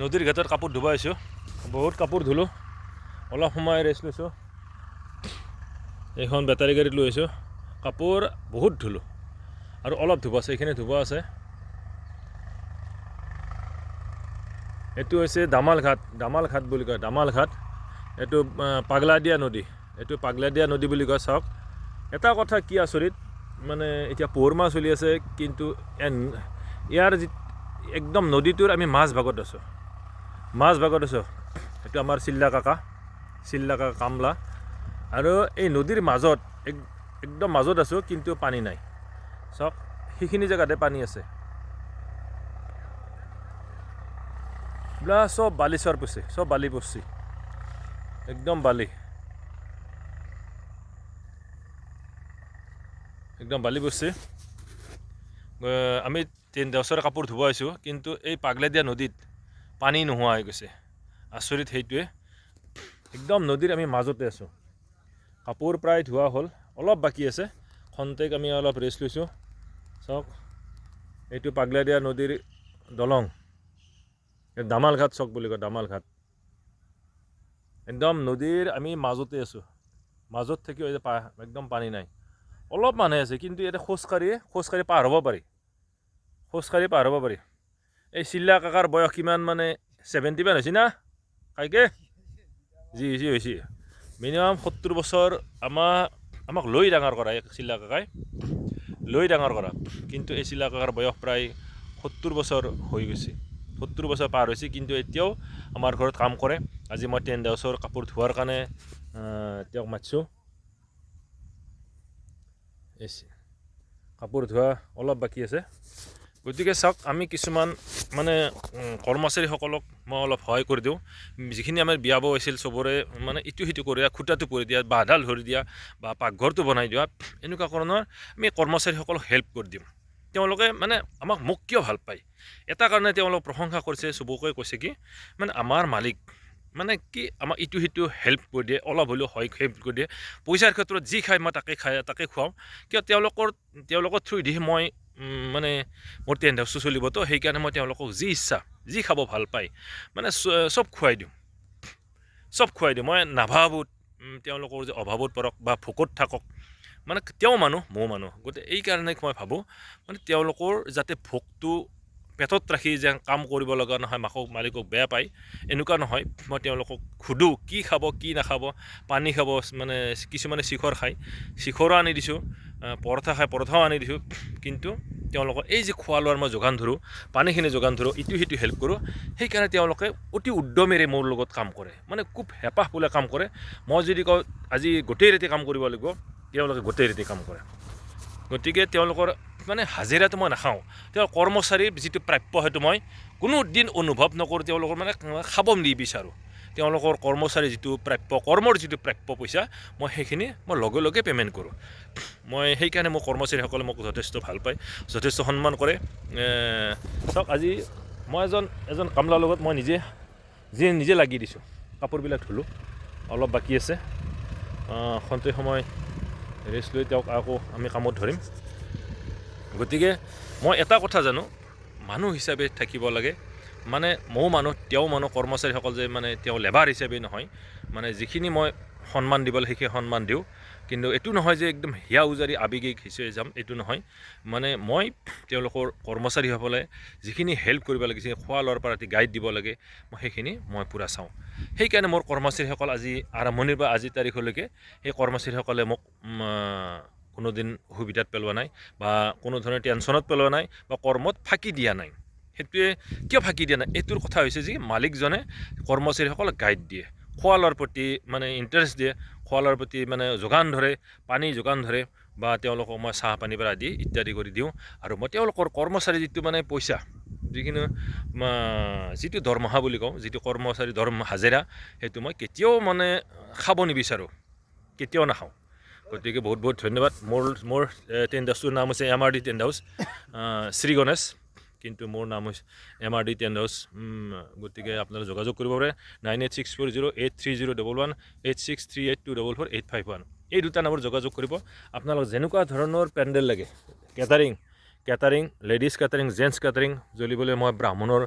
নদীৰ ঘাটত কাপোৰ ধুব আহিছোঁ। বহুত কাপোৰ ধুলোঁ, অলপ সময় ৰেষ্ট লৈছোঁ। এইখন বেটাৰী গাড়ীত লৈ আহিছোঁ। কাপোৰ বহুত ধুলোঁ আৰু অলপ ধুব আছে, এইখিনি ধুব আছে। এইটো হৈছে দামাল ঘাট বুলি কয়, দামাল ঘাট। এইটো পাগলাদিয়া নদী, এইটো পাগলাদিয়া নদী বুলি কয়। চাওক, এটা কথা কি আচৰিত, মানে এতিয়া পোহৰ মাহ চলি আছে, কিন্তু ইয়াৰ একদম নদীটোৰ আমি মাজ ভাগত আছোঁ। এইটো আমাৰ চিল্লা কাকা কামলা, আৰু এই নদীৰ মাজত একদম মাজত আছোঁ, কিন্তু পানী নাই। চাওক, সেইখিনি জেগাতে পানী আছে। চব বালি পৰছে, চব বালি পৰছি, একদম বালি পৰছে। আমি 10 বছৰ কাপোৰ ধুব আহিছোঁ, কিন্তু এই পাগলাদিয়া নদীত পানী নোহোৱা হৈ গৈছে। আচৰিত সেইটোৱে, একদম নদীৰ আমি মাজতে আছোঁ। কাপোৰ প্ৰায় ধোৱা হ'ল, অলপ বাকী আছে। খন্তেক আমি অলপ ৰেষ্ট লৈছোঁ। চাওক, এইটো পাগলাদিয়া নদীৰ দলং, দামাল ঘাট চক বুলি কয়, দামাল ঘাট। একদম নদীৰ আমি মাজতে আছোঁ, মাজত থাকি একদম পানী নাই, অলপ মানুহ আছে। কিন্তু ইয়াতে খোজকাঢ়ি পাৰ হ'ব পাৰি। এই চিল্লা কাকাৰ বয়স কিমান, মানে 70 মান হৈছে না কাইকে? যি হৈছে মিনিমাম 70 বছৰ। আমাক লৈ ডাঙৰ কৰা, এই চিল্লা কাকাই লৈ ডাঙৰ কৰা। কিন্তু এই চিল্লা কাকাৰ বয়স প্ৰায় 70 বছৰ হৈ গৈছে, 70 বছৰ পাৰ হৈছে। কিন্তু এতিয়াও আমাৰ ঘৰত কাম কৰে। আজি মই 10 বছৰ কাপোৰ ধোৱাৰ কাৰণে তেওঁক মাতিছোঁ। কাপোৰ ধোৱা অলপ বাকী আছে। গতিকে চাওক, আমি কিছুমান মানে কৰ্মচাৰীসকলক মই অলপ সহায় কৰি দিওঁ। যিখিনি আমাৰ বিয়া বাৰু হৈছিল, চবৰে মানে ইটো সিটো কৰি দিয়া, খুঁটাটো কৰি দিয়া, বাঁহডাল ধৰি দিয়া, বা পাকঘৰটো বনাই দিয়া, এনেকুৱা ধৰণৰ আমি কৰ্মচাৰীসকলক হেল্প কৰি দিওঁ। তেওঁলোকে মানে মোক কিয় ভাল পায়, এটা কাৰণে তেওঁলোক প্ৰশংসা কৰিছে, চবকে কৈছে কি, মানে আমাৰ মালিক মানে কি, আমাক ইটো সিটো হেল্প কৰি দিয়ে, অলপ হ'লেও হেল্প কৰি দিয়ে। পইচাৰ ক্ষেত্ৰত যি খায় মই তাকে খুৱাওঁ। কিয়, তেওঁলোকৰ থ্ৰুইদি মই মানে মোৰ 10 হাউচটো চলিব, তো সেইকাৰণে মই তেওঁলোকক যি ইচ্ছা, যি খাব ভাল পায়, মানে চব খুৱাই দিওঁ। মই নাভাবোঁ তেওঁলোকৰ যে অভাৱত পৰক বা ভোকত থাকক। মানে তেওঁ মানুহ, ময়ো মানুহ। গতিকে এইকাৰণে মই ভাবোঁ, মানে তেওঁলোকৰ যাতে ভোকটো পেটত ৰাখি যে কাম কৰিব লগা নহয়, মালিকক বেয়া পায়, এনেকুৱা নহয়। মই তেওঁলোকক সোধোঁ কি খাব, কি নাখাব। পানী খাব, মানে কিছুমানে শিখৰ খায়, শিখৰো আনি দিছোঁ। পৰঠা খায়, পৰঠাও আনি দিছোঁ। কিন্তু তেওঁলোকৰ এই যে খোৱা লোৱাৰ মই যোগান ধৰোঁ, পানীখিনি যোগান ধৰোঁ, ইটো সিটো হেল্প কৰোঁ, সেইকাৰণে তেওঁলোকে অতি উদ্যমেৰে মোৰ লগত কাম কৰে, মানে খুব হেঁপাহ পলুৱাই কাম কৰে। মই যদি কওঁ আজি গোটেই ৰাতি কাম কৰিব লাগিব, তেওঁলোকে গোটেই ৰাতি কাম কৰে। গতিকে তেওঁলোকৰ মানে হাজিৰাটো মই নাখাওঁ, তেওঁ কৰ্মচাৰীৰ যিটো প্ৰাপ্য, সেইটো মই কোনো দিন অনুভৱ নকৰোঁ। তেওঁলোকৰ মানে খাব নিবিচাৰোঁ। তেওঁলোকৰ কৰ্মচাৰীৰ যিটো প্ৰাপ্য, কৰ্মৰ যিটো প্ৰাপ্য পইচা, মই সেইখিনি লগে লগে পে'মেণ্ট কৰোঁ। মই সেইকাৰণে মোৰ কৰ্মচাৰীসকলে মোক যথেষ্ট ভাল পায়, যথেষ্ট সন্মান কৰে। চাওক, আজি মই এজন কামলাৰ লগত মই নিজে লাগি দিছোঁ। কাপোৰবিলাক ধুলোঁ, অলপ বাকী আছে। খন্তেক সময় ৰেষ্ট লৈ তেওঁক আকৌ আমি কামত ধৰিম। গতিকে মই এটা কথা জানো, মানুহ হিচাপে থাকিব লাগে। মানে ময়ো মানুহ, তেওঁ মানুহ, কৰ্মচাৰীসকল যে মানে তেওঁ লেবাৰ হিচাপে নহয়, মানে যিখিনি মই সন্মান দিব লাগে সেইখিনি সন্মান দিওঁ। কিন্তু এইটো নহয় যে একদম হিয়া উজাৰি আৱেগিক হিচাপে যাম, এইটো নহয়। মানে মই তেওঁলোকৰ কৰ্মচাৰীসকলে যিখিনি হেল্প কৰিব লাগে, যিখিনি খোৱা লোৱাৰ পৰা গাইড দিব লাগে, মই সেইখিনি পূৰা চাওঁ। সেইকাৰণে মোৰ কৰ্মচাৰীসকল আজি আৰম্ভণিৰ পৰা আজিৰ তাৰিখলৈকে সেই কৰ্মচাৰীসকলে মোক কোনোদিন অসুবিধাত পেলোৱা নাই, বা কোনো ধৰণৰ টেনশ্যনত পেলোৱা নাই, বা কৰ্মত ফাঁকি দিয়া নাই। সেইটোৱে কিয় ফাঁকি দিয়া নাই, এইটোৰ কথা হৈছে যে মালিকজনে কৰ্মচাৰীসকলক গাইড দিয়ে, খোৱা লোৱাৰ প্ৰতি মানে ইণ্টাৰেষ্ট দিয়ে, খোৱা লোৱাৰ প্ৰতি মানে যোগান ধৰে, পানী যোগান ধৰে, বা তেওঁলোকক মই চাহ পানীৰ পৰা আদি ইত্যাদি কৰি দিওঁ। আৰু মই তেওঁলোকৰ কৰ্মচাৰী যিটো মানে পইচা, যিটো দৰমহা বুলি কওঁ, যিটো কৰ্মচাৰী হাজিৰা, সেইটো মই কেতিয়াও মানে খাব নিবিচাৰোঁ, কেতিয়াও নাখাওঁ। গতিকে বহুত বহুত ধন্যবাদ। মোৰ টেণ্ট হাউচটোৰ নাম হৈছে MRD tent house, Shri Ganesh, কিন্তু মোৰ নাম হৈছে MRD টেণ্ট হাউচ। গতিকে আপোনালোকে যোগাযোগ কৰিব পাৰে 9864083011, 8638244851। এই দুটা নম্বৰ যোগাযোগ কৰিব। আপোনালোক যেনেকুৱা ধৰণৰ পেণ্ডেল লাগে, catering, catering, ladies catering, gents catering জ্বলিবলৈ মই ব্ৰাহ্মণৰ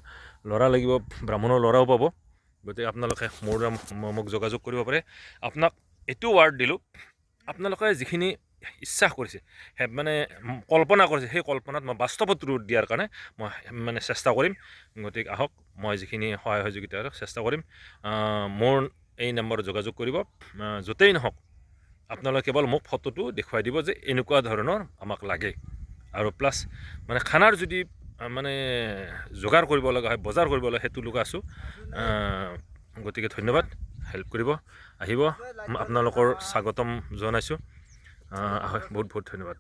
ল'ৰা লাগিব, ব্ৰাহ্মণৰ ল'ৰাও পাব। গতিকে আপোনালোকে মোক যোগাযোগ কৰিব পাৰে। আপোনাক এইটো ৱাৰ্ড দিলোঁ, আপোনালোকে যিখিনি ইচ্ছা কৰিছে, মানে কল্পনা কৰিছে, সেই কল্পনাত মই বাস্তৱত ৰূপ দিয়াৰ কাৰণে মই মানে চেষ্টা কৰিম। গতিকে আহক, মই যিখিনি সহায় সহযোগিতা চেষ্টা কৰিম। মোৰ এই নম্বৰত যোগাযোগ কৰিব। য'তেই নহওক আপোনালোকে কেৱল মোক ফটোটো দেখুৱাই দিব যে এনেকুৱা ধৰণৰ আমাক লাগে। আৰু প্লাছ মানে খানাৰ যদি মানে যোগাৰ কৰিব লগা হয়, বজাৰ কৰিব লগা, সেইটো লগা আছোঁ। গতিকে ধন্যবাদ, হেল্প কৰিব আহিব, আপোনালোকৰ স্বাগতম জনাইছোঁ। বহুত বহুত ধন্যবাদ।